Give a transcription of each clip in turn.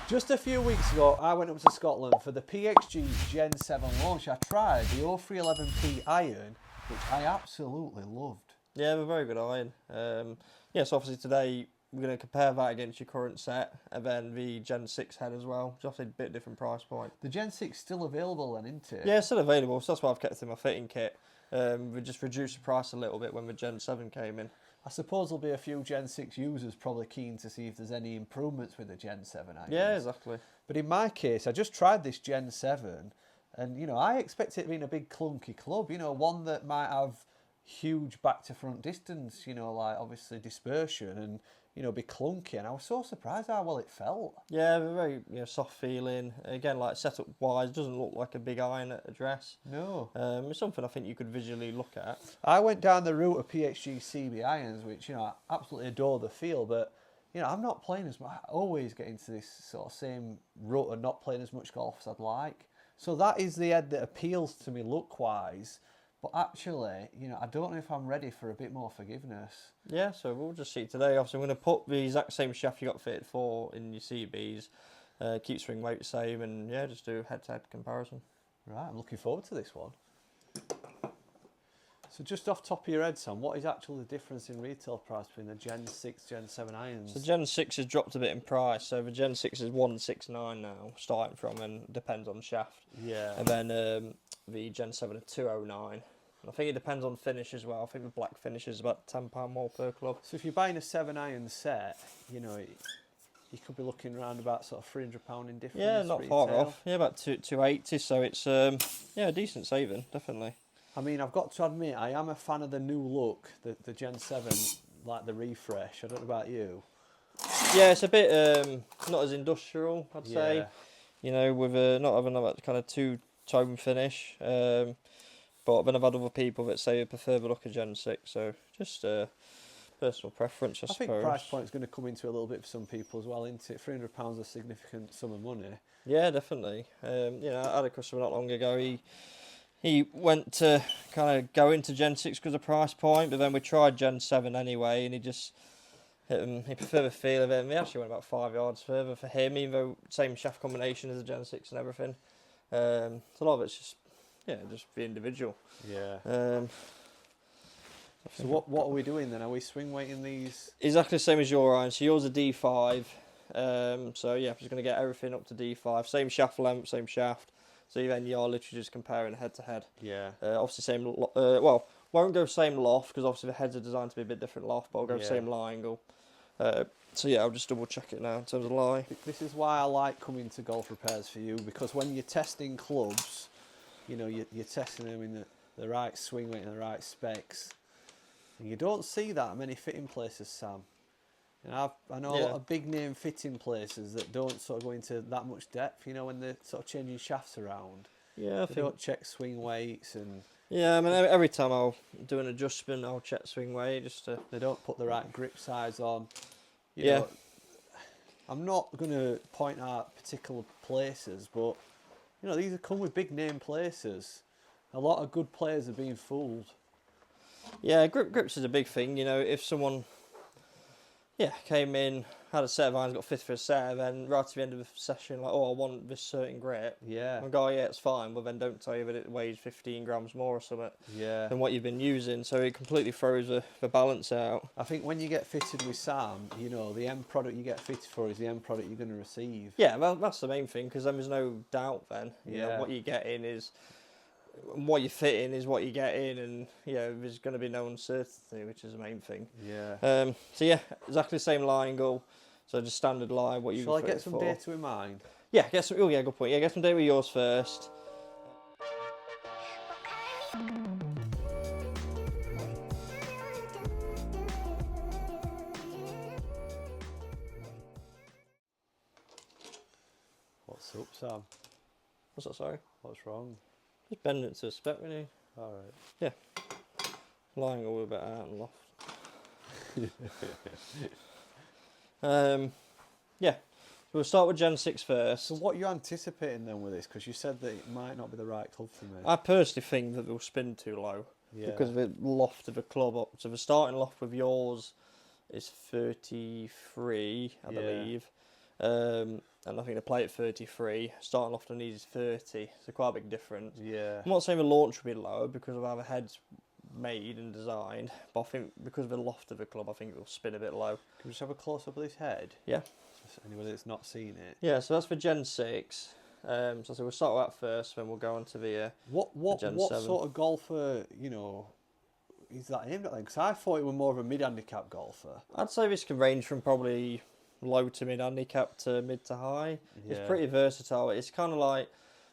Just a few weeks ago, I went up to Scotland for the PXG Gen7 launch. I tried the 0311P iron, which I absolutely loved. Yeah, they're very good iron. Yes, obviously today we're going to compare that against your current set, and then the Gen 6 head as well, which obviously a bit different price point. The Gen 6 still available then, isn't it? Yeah, it's still available, so that's why I've kept it in my fitting kit. We just reduced the price a little bit when the Gen 7 came in. I suppose there'll be a few Gen 6 users probably keen to see if there's any improvements with the Gen 7 irons. Yeah, exactly. But in my case, I just tried this Gen 7, and, you know, I expect it being a big clunky club, you know, one that might have huge back-to-front distance, you know, like, obviously, dispersion, and, you know, be clunky, and I was so surprised how well it felt. Yeah, they're very soft feeling. Again, like setup-wise, doesn't look like a big iron at address. No. It's something I think you could visually look at. I went down the route of PXG CB irons, which, you know, I absolutely adore the feel, but, you know, I'm not playing as much. I always get into this sort of same rut of not playing as much golf as I'd like. So that is the head that appeals to me look-wise. But actually, you know, I don't know if I'm ready for a bit more forgiveness. Yeah, so we'll just see today. Obviously, I'm going to put the exact same shaft you got fitted for in your CBs, keep swing weight the same, and yeah, just do a head-to-head comparison. Right, I'm looking forward to this one. So just off top of your head, Sam, what is actually the difference in retail price between the Gen 6, Gen 7 irons? So Gen 6 has dropped a bit in price, so the Gen 6 is 169 now, starting from, and depends on shaft. Yeah. And then the Gen 7 are 209. And I think it depends on finish as well. I think the black finish is about £10 more per club. So if you're buying a 7 iron set, you know, you could be looking around about sort of £300 in difference. Yeah, not retail. far off. Yeah, about 280. So it's yeah, a decent saving, definitely. I mean, I've got to admit, I am a fan of the new look, the Gen 7, like the refresh. I don't know about you. Yeah, it's a bit not as industrial, I'd say. You know, with not having that kind of two-tone finish. But then I've had other people that say they prefer the look of Gen 6. So just personal preference, I suppose. I think price point is going to come into a little bit for some people as well, isn't it? £300 is a significant sum of money. Yeah, definitely. You know, I had a customer not long ago. He went to kind of go into Gen 6 because of price point, but then we tried Gen 7 anyway, and he just he preferred the feel of it. And we actually went about 5 yards further for him, even though same shaft combination as the Gen 6 and everything. So a lot of it's just just the individual. Yeah. So what are we doing then? Are we swing weighting these? Exactly the same as your iron. So yours are D5. So yeah, I'm just going to get everything up to D5. Same shaft length, same shaft. So then you're literally just comparing head to head. Yeah. Obviously same, well, won't go same loft because obviously the heads are designed to be a bit different loft, but I'll go same lie angle. So yeah, I'll just double check it now in terms of lie. This is why I like coming to Golf Repairs for you, because when you're testing clubs, you know, you're testing them in the right swing weight and the right specs. And you don't see that many fitting places, Sam. And I know a lot of big name fitting places that don't sort of go into that much depth, you know, when they're sort of changing shafts around. Yeah, they don't check swing weights and... Yeah, I mean, every time I'll do an adjustment, I'll check swing weight just to... They don't put the right grip size on. You know, I'm not going to point out particular places, but, you know, these have come with big name places. A lot of good players are being fooled. Yeah, grips is a big thing, you know, if someone... came in, had a set of irons, got fifth for a set, and then right at the end of the session, like, oh, I want this certain grip. Yeah. And go, yeah, it's fine, but then don't tell you that it weighs 15 grams more or something than what you've been using, so it completely throws the balance out. I think when you get fitted with Sam, you know, the end product you get fitted for is the end product you're going to receive. Yeah, well, that's the main thing, because then there's no doubt then. You know, what you get in is... what you fit in is what you get in, and there's going to be no uncertainty, which is the main thing. Yeah. So yeah, exactly the same lie angle. So just standard lie. What you? Shall I get some data in mind? Yeah, get some. Oh yeah, good point. Yeah, get some data with yours first. What's up, Sam? What's that? Sorry. What's wrong? Just bend it to a spec, really. All right. Yeah. Lying all a bit out and loft. Yeah. So we'll start with Gen 6 first. So what are you anticipating then with this? Because you said that it might not be the right club for me. I personally think that they'll spin too low. Yeah. Because of the loft of the club up. So the starting loft with yours is 33, I believe. And I think they play at 33. Starting loft and knees is 30, so quite a big difference. Yeah. I'm not saying the launch will be low because of how the head's made and designed, but I think because of the loft of the club, I think it will spin a bit low. Can we just have a close up of this head? Yeah. For anybody that's not seen it. Yeah, so that's for Gen 6. So we'll start with that first, then we'll go on to the What Gen what 7. sort of golfer, you know, is that aimed at then? Because I thought it was more of a mid-handicap golfer. I'd say this can range from probably low to mid handicap to mid to high. It's Yeah. pretty versatile. It's kind of like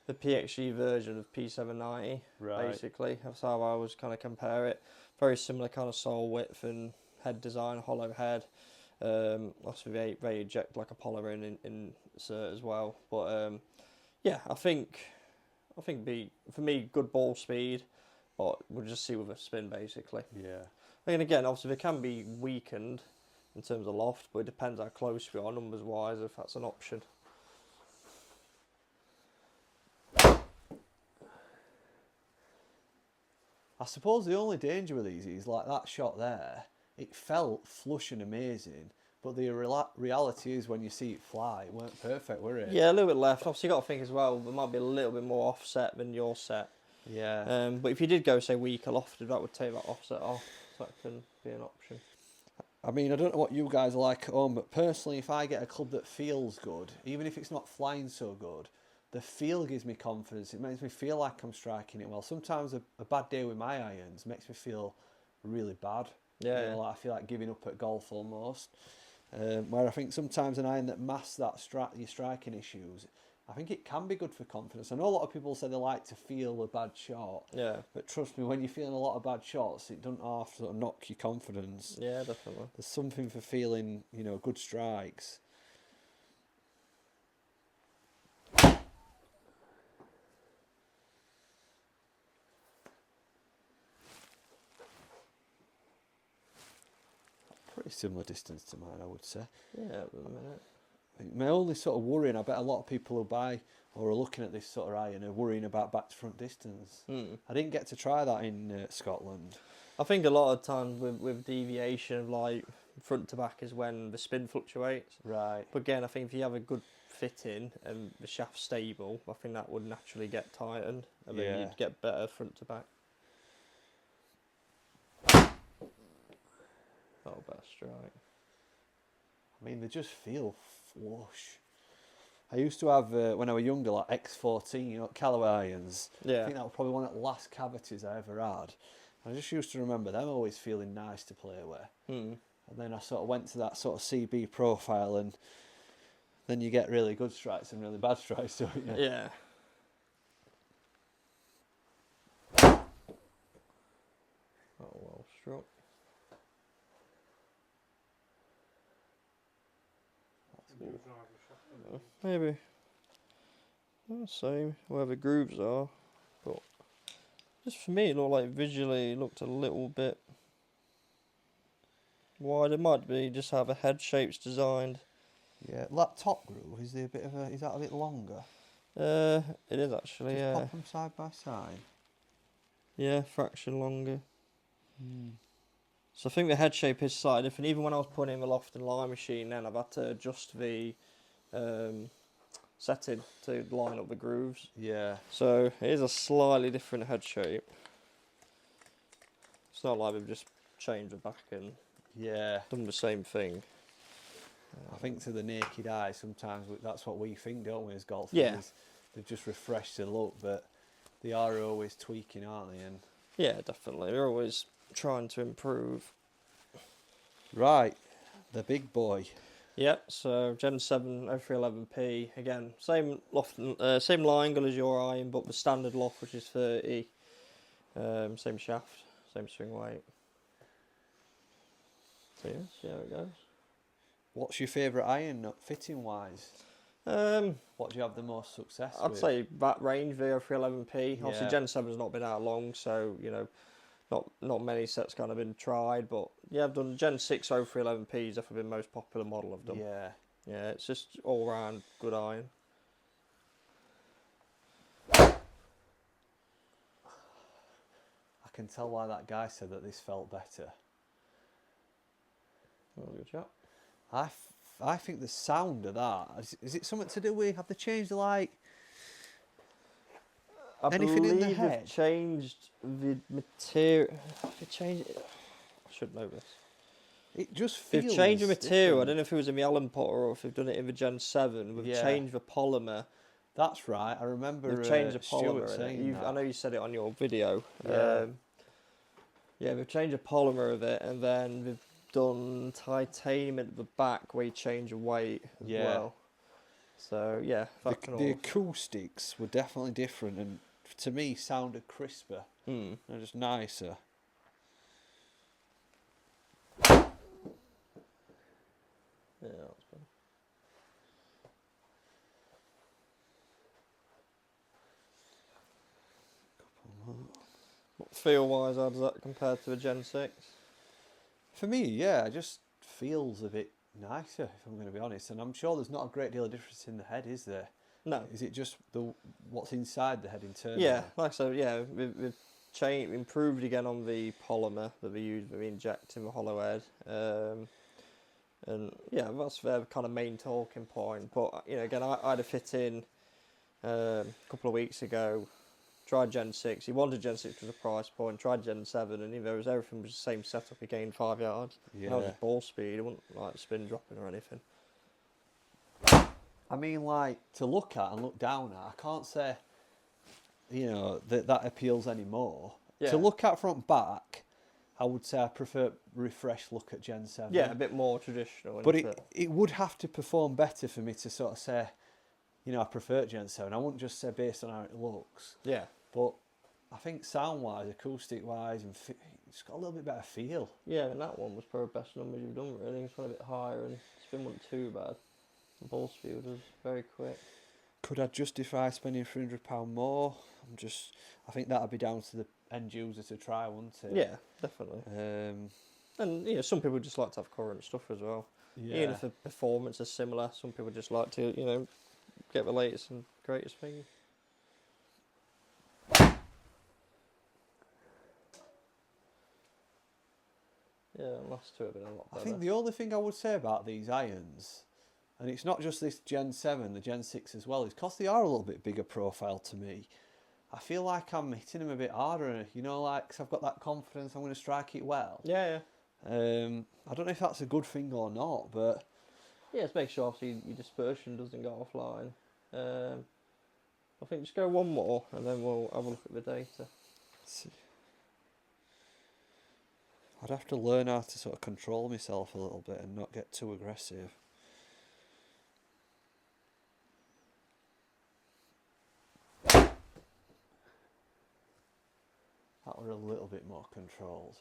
the PXG version of P790, Right. basically. That's how I was kind of compare it. Very similar kind of sole width and head design, hollow head. Obviously they eject like a polymer in insert as well. But yeah, I think for me good ball speed, but we'll just see with a spin basically. Yeah. And again, obviously they can be weakened in terms of loft, but it depends how close we are numbers wise if that's an option. I suppose the only danger with these is like that shot there. It felt flush and amazing, but the reality is when you see it fly, it weren't perfect, were it? Yeah, a little bit left. Obviously, you got to think as well. There might be a little bit more offset than your set. Yeah. But if you did go say weaker lofted, that would take that offset off. So that can be an option. I mean, I don't know what you guys are like at home, but personally, if I get a club that feels good, even if it's not flying so good, the feel gives me confidence. It makes me feel like I'm striking it well. Sometimes a bad day with my irons makes me feel really bad. Yeah. You know, like I feel like giving up at golf almost. Where I think sometimes an iron that masks that your striking issues, I think it can be good for confidence. I know a lot of people say they like to feel a bad shot. Yeah. But trust me, when you're feeling a lot of bad shots, it doesn't half sort of knock your confidence. Yeah, definitely. There's something for feeling, you know, good strikes. Pretty similar distance to mine, I would say. Yeah, at the minute. My only sort of worrying, I bet a lot of people who buy or are looking at this sort of iron are worrying about back to front distance. I didn't get to try that in Scotland. I think a lot of times with deviation of like front to back is when the spin fluctuates. Right. But again, I think if you have a good fitting and the shaft's stable, I think that would naturally get tightened and then you'd get better front to back. Oh, better strike. I mean, they just feel flush. I used to have, when I was younger, like X14, you know, Callaway irons. Yeah. I think that was probably one of the last cavities I ever had. I just used to remember them always feeling nice to play with. And then I sort of went to that sort of CB profile, and then you get really good strikes and really bad strikes, don't you? Yeah. Oh, well struck. Maybe. Same, where the grooves are. But just for me, it looked like visually it looked a little bit wide. It might be just how the head shape's designed. Yeah, that top groove, is there a bit of is that a bit longer? It is actually, Just yeah. pop them side by side. Yeah, fraction longer. So I think the head shape is slightly different. Even when I was putting in the loft and line machine, then I've had to adjust the setting to line up the grooves. Yeah. So it is a slightly different head shape. It's not like we've just changed the back and done the same thing. I think to the naked eye, sometimes that's what we think, don't we, as golfers? Yeah. Is they've just refreshed the look, but they are always tweaking, aren't they? And Yeah, definitely. They're always trying to improve. right, the big boy. Yep, so Gen 7 0311P, again, same loft, same line angle as your iron, but the standard loft, which is 30, same shaft, same swing weight. So yeah, see how it goes. What's your favourite iron, fitting wise? What do you have the most success with? I'd say that range, the 0311P. Obviously, Yeah. Gen 7's not been out long, so, you know, not many sets kind of been tried, but yeah, I've done Gen 6 0311P has definitely been the most popular model I've done. Yeah. Yeah, it's just all round good iron. I can tell why that guy said that this felt better. Oh, good shot. I I think the sound of that is it something to do with, have they changed the anything in the believe head? they've changed the material. They changed it. I should know this. It just They've feels changed the material. I different. don't know if it was in the Allen Potter or if they've done it in the Gen 7. We've changed the polymer. That's right. I remember They've changed the Stuart polymer in saying it. that. I know you said it on your video. Yeah. Yeah, they've changed the polymer of it, and then they've done titanium at the back where you change the weight as well. So yeah, the acoustics were definitely different, and to me sounded crisper. They're just nicer. Yeah, that's better. Feel wise, how does that compare to a Gen 6? For me, yeah, it just feels a bit nicer, if I'm going to be honest. And I'm sure there's not a great deal of difference in the head, is there? No. Is it just what's inside the head internally? Yeah, like I said, yeah, we've improved again on the polymer that we use when we inject in the hollow head. And yeah, that's their kind of main talking point. But, you know, again, I had a fit in a couple of weeks ago. Tried Gen 6. He wanted Gen 6 with a price point. Tried Gen 7, and everything was the same setup. He gained 5 yards. Yeah. And that was just ball speed. It wasn't like spin dropping or anything. I mean, like, to look at and look down at, I can't say, you know, that appeals anymore. Yeah. To look at front back, I would say I prefer refreshed look at Gen 7. Yeah, a bit more traditional. But it would have to perform better for me to sort of say, you know, I prefer Gen 7. I wouldn't just say based on how it looks. Yeah. But I think sound-wise, acoustic-wise, and it's got a little bit better feel. Yeah, and that one was probably the best numbers you've done, really. It's went a bit higher, and spin wasn't too bad. The ball speed was very quick. Could I justify spending £300 more? I think that'd be down to the end user to try, wouldn't it? Yeah, definitely. And, you know, some people just like to have current stuff as well. Yeah. Even if the performance is similar, some people just like to, you know, get the latest and greatest thing. Yeah, the last two have been a lot better. I think the only thing I would say about these irons, and it's not just this Gen 7, the Gen 6 as well, is because they are a little bit bigger profile to me. I feel like I'm hitting them a bit harder, you know, like, 'cause I've got that confidence I'm going to strike it well. Yeah, yeah. I don't know if that's a good thing or not, but... Yeah, it's make sure obviously your dispersion doesn't go offline. I think just go one more and then we'll have a look at the data. I'd have to learn how to sort of control myself a little bit and not get too aggressive. That were a little bit more controlled.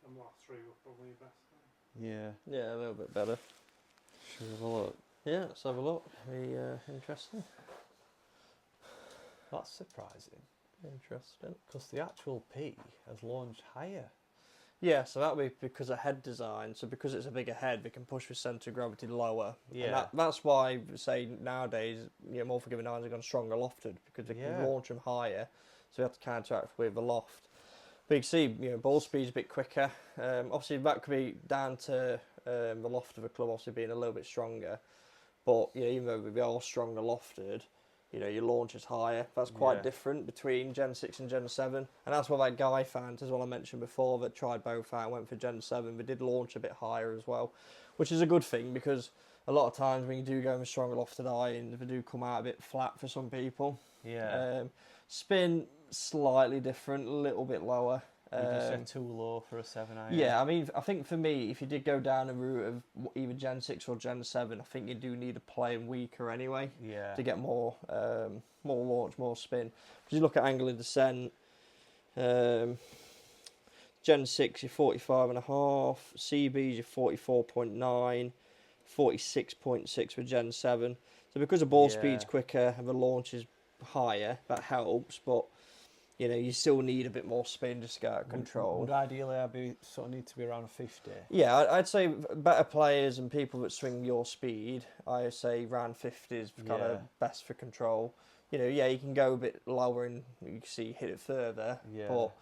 And last three were probably best then. Yeah. Yeah, a little bit better. Should we have a look? Yeah, let's have a look. Be interesting. That's surprising, Interesting. because the actual P has launched higher. Yeah, so that'll be because of head design. So because it's a bigger head, we can push the centre of gravity lower. Yeah. And that's why, say, nowadays, you know, more forgiving irons have gone stronger lofted, because they can launch them higher. So we have to counteract with the loft. But you can see, you know, ball speed's a bit quicker. Obviously, that could be down to the loft of the club obviously being a little bit stronger. But, you know, even though we are stronger lofted, you know, your launch is higher. That's quite different between Gen 6 and Gen 7. And that's what that guy found as well, I mentioned before, that tried both out and went for Gen 7. They did launch a bit higher as well, which is a good thing, because a lot of times when you do go with stronger lofted iron, they do come out a bit flat for some people. Yeah. Spin, slightly different, a little bit lower. Would you say too low for a 7 iron? Yeah, I mean, I think for me, if you did go down the route of either Gen 6 or Gen 7, I think you do need to play them weaker anyway to get more launch, more spin. Because you look at angle of descent, Gen 6, you're 45.5, CBs, you're 44.9, 46.6 with Gen 7. So because the ball speed's quicker and the launch is higher, that helps, but you know, you still need a bit more spin just to get out of control. Would ideally I sort of need to be around a 50? Yeah, I'd say better players and people that swing your speed, I say round 50 is kind of best for control. You know, yeah, you can go a bit lower and you can see hit it further, but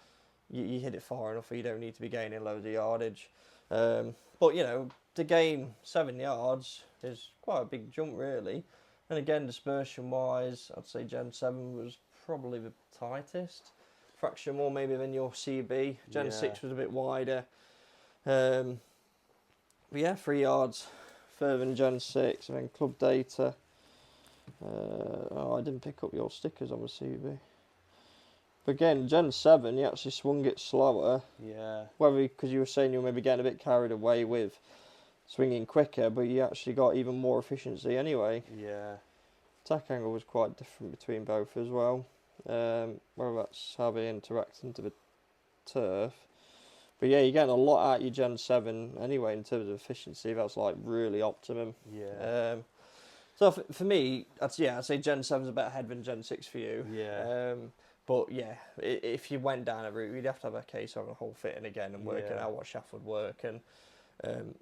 you hit it far enough where you don't need to be gaining loads of yardage. But you know, to gain 7 yards is quite a big jump, really. And again, dispersion wise, I'd say Gen 7 was probably the tightest. Fraction more maybe than your CB. Gen 6 was a bit wider. But yeah, 3 yards further than Gen 6. And then club data. I didn't pick up your stickers on the CB. But again, Gen 7, you actually swung it slower. Yeah. Whether because you were saying you were maybe getting a bit carried away with swinging quicker, but you actually got even more efficiency anyway. Yeah. Attack angle was quite different between both as well. Whether that's how they interact into the turf. But yeah, you're getting a lot out of your Gen 7 anyway in terms of efficiency. That's like really optimum. Yeah. So for me, I'd say Gen 7's a better head than Gen 6 for you. Yeah. But yeah, if you went down a route, you'd have to have a case of a whole fitting again and working out what shaft would work. And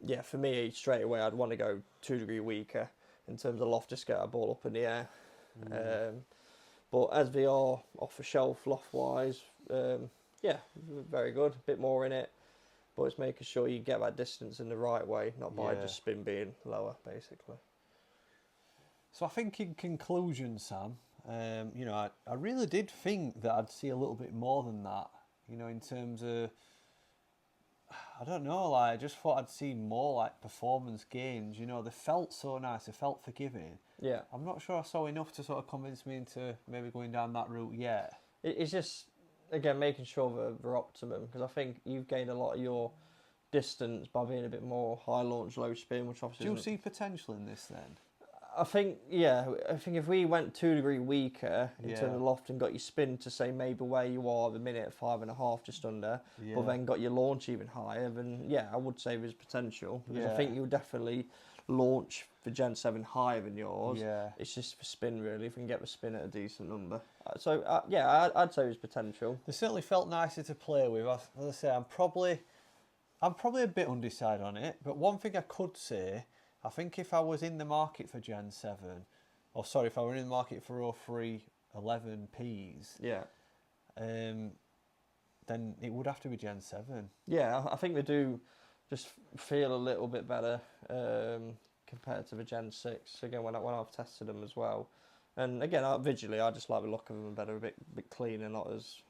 yeah, for me, straight away, I'd want to go 2 degree weaker in terms of loft, just get a ball up in the air. But as they are off the shelf loft wise, yeah, very good. A bit more in it, but it's making sure you get that distance in the right way, not by just spin being lower, basically. So I think in conclusion, Sam, you know, I really did think that I'd see a little bit more than that, you know, in terms of, I don't know, like, I just thought I'd see more, like, performance gains, you know, they felt so nice, they felt forgiving. Yeah. I'm not sure I saw enough to sort of convince me into maybe going down that route yet. It's just, again, making sure that they're optimum, because I think you've gained a lot of your distance by being a bit more high launch, low spin, which obviously Do you see potential in this then? I think if we went 2 degree weaker in terms of loft and got your spin to say maybe where you are the minute at 5.5 just under, but then got your launch even higher, then yeah, I would say there's potential, because I think you'll definitely launch the Gen 7 higher than yours. Yeah. It's just for spin really, if we can get the spin at a decent number. So yeah, I'd say there's potential. They certainly felt nicer to play with. As I say, I'm probably a bit undecided on it, but one thing I could say, I think if I was in the market for Gen 7, or sorry, if I were in the market for 0311Ps, then it would have to be Gen 7. Yeah, I think they do just feel a little bit better compared to the Gen 6. Again, when I've tested them as well. And again, visually, I just like the look of them better, a bit cleaner, not as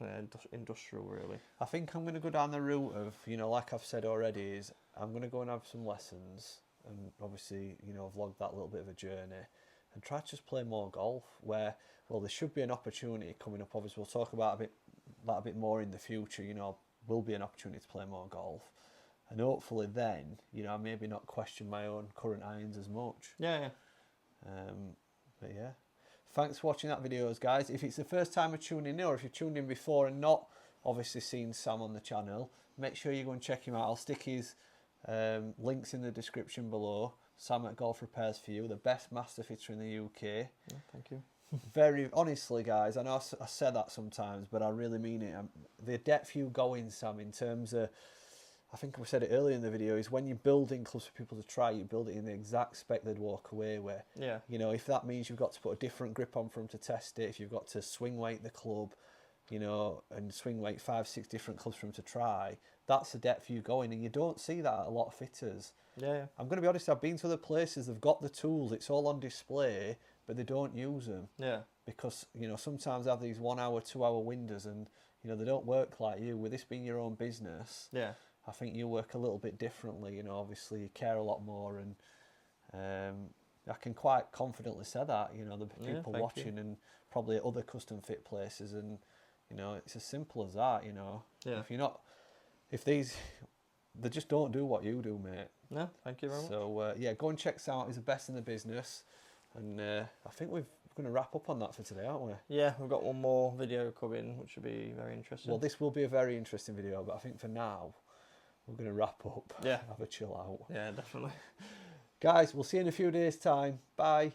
industrial, really. I think I'm going to go down the route of, you know, like I've said already, is I'm going to go and have some lessons and obviously, you know, vlog that little bit of a journey and try to just play more golf where, well, there should be an opportunity coming up. Obviously, we'll talk about that a bit more in the future, you know, will be an opportunity to play more golf. And hopefully then, you know, I maybe not question my own current irons as much. Yeah. But yeah. Thanks for watching that videos, guys. If it's the first time you're tuning in, or if you've tuned in before and not obviously seen Sam on the channel, make sure you go and check him out. I'll stick his links in the description below. Sam at Golf Repairs for You, the best master fitter in the UK. Yeah, thank you. Very honestly, guys, I know I say that sometimes, but I really mean it. The depth you go in, Sam, in terms of, I think we said it earlier in the video, is when you're building clubs for people to try, you build it in the exact spec they'd walk away with. Yeah. You know, if that means you've got to put a different grip on for them to test it, if you've got to swing weight the club, you know, and swing weight 5-6 different clubs for them to try, that's the depth you go in, and you don't see that at a lot of fitters. Yeah. I'm going to be honest, I've been to other places, they've got the tools, it's all on display, but they don't use them. Yeah. Because, you know, sometimes they have these 1 hour, 2 hour windows, and, you know, they don't work like you. With this being your own business, Yeah. I think you work a little bit differently, you know, obviously you care a lot more, and I can quite confidently say that, you know, the people watching and probably at other custom fit places, and, you know, it's as simple as that, you know. Yeah. They just don't do what you do, mate. No, thank you very much. So, yeah, go and check Sam out, he's the best in the business, and I think we're going to wrap up on that for today, aren't we? Yeah, we've got one more video coming, which will be very interesting. Well, this will be a very interesting video, but I think for now, we're going to wrap up. Yeah. Have a chill out. Yeah, definitely. Guys, we'll see you in a few days' time. Bye.